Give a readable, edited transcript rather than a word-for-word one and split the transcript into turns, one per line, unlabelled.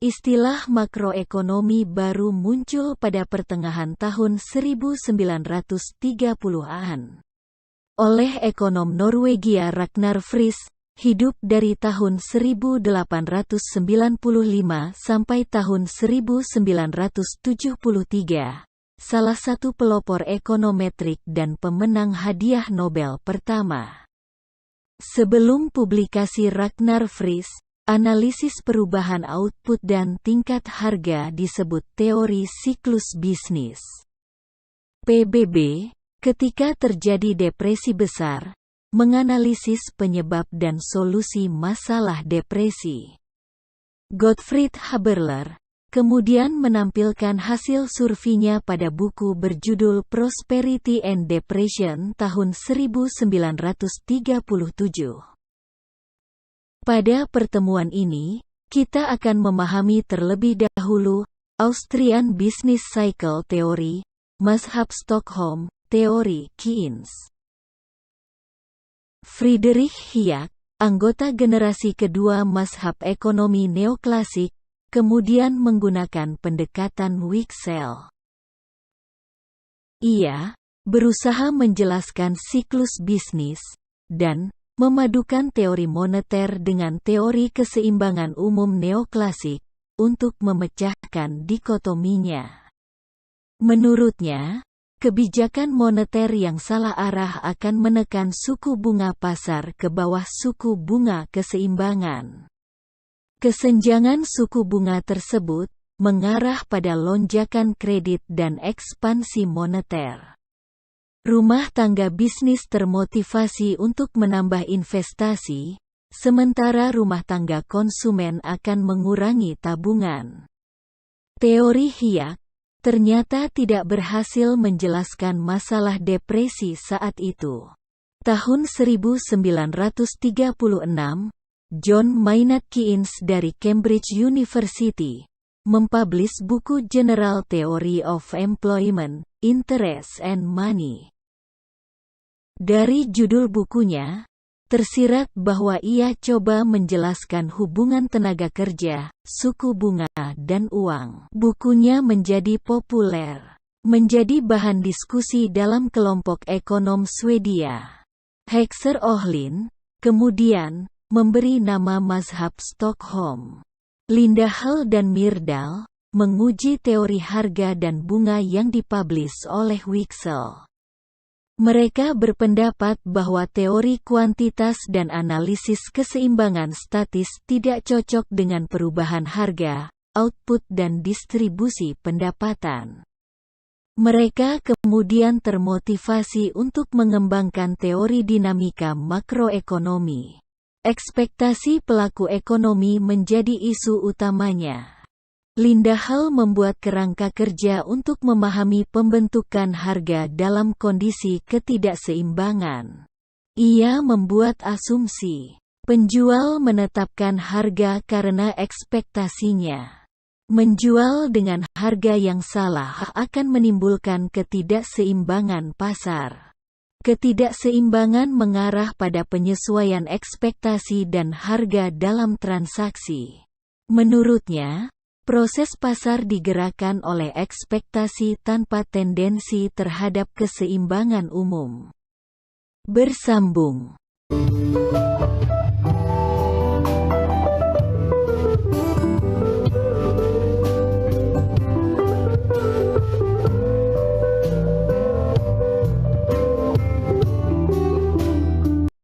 Istilah makroekonomi baru muncul pada pertengahan tahun 1930-an. Oleh ekonom Norwegia Ragnar Frisch, hidup dari tahun 1895 sampai tahun 1973, salah satu pelopor ekonometrik dan pemenang hadiah Nobel pertama. Sebelum publikasi Ragnar Frisch, analisis perubahan output dan tingkat harga disebut teori siklus bisnis. PBB, ketika terjadi depresi besar, menganalisis penyebab dan solusi masalah depresi. Gottfried Haberler kemudian menampilkan hasil surveinya pada buku berjudul Prosperity and Depression tahun 1937. Pada pertemuan ini, kita akan memahami terlebih dahulu Austrian Business Cycle Theory, Mazhab Stockholm, teori Keynes. Friedrich Hayek, anggota generasi kedua mazhab ekonomi neoklasik, kemudian menggunakan pendekatan Wicksell. Ia berusaha menjelaskan siklus bisnis dan memadukan teori moneter dengan teori keseimbangan umum neoklasik untuk memecahkan dikotominya. Menurutnya, kebijakan moneter yang salah arah akan menekan suku bunga pasar ke bawah suku bunga keseimbangan. Kesenjangan suku bunga tersebut mengarah pada lonjakan kredit dan ekspansi moneter. Rumah tangga bisnis termotivasi untuk menambah investasi, sementara rumah tangga konsumen akan mengurangi tabungan. Teori Hayek ternyata tidak berhasil menjelaskan masalah depresi saat itu. Tahun 1936, John Maynard Keynes dari Cambridge University mempublish buku General Theory of Employment, Interest and Money. Dari judul bukunya, tersirat bahwa ia coba menjelaskan hubungan tenaga kerja, suku bunga, dan uang. Bukunya menjadi populer, menjadi bahan diskusi dalam kelompok ekonom Swedia. Hexer Ohlin kemudian memberi nama Mazhab Stockholm. Lindahl dan Myrdal menguji teori harga dan bunga yang dipublish oleh Wicksell. Mereka berpendapat bahwa teori kuantitas dan analisis keseimbangan statis tidak cocok dengan perubahan harga, output dan distribusi pendapatan. Mereka kemudian termotivasi untuk mengembangkan teori dinamika makroekonomi. Ekspektasi pelaku ekonomi menjadi isu utamanya. Lindahl membuat kerangka kerja untuk memahami pembentukan harga dalam kondisi ketidakseimbangan. Ia membuat asumsi. Penjual menetapkan harga karena ekspektasinya. Menjual dengan harga yang salah akan menimbulkan ketidakseimbangan pasar. Ketidakseimbangan mengarah pada penyesuaian ekspektasi dan harga dalam transaksi. Menurutnya, proses pasar digerakkan oleh ekspektasi tanpa tendensi terhadap keseimbangan umum. Bersambung.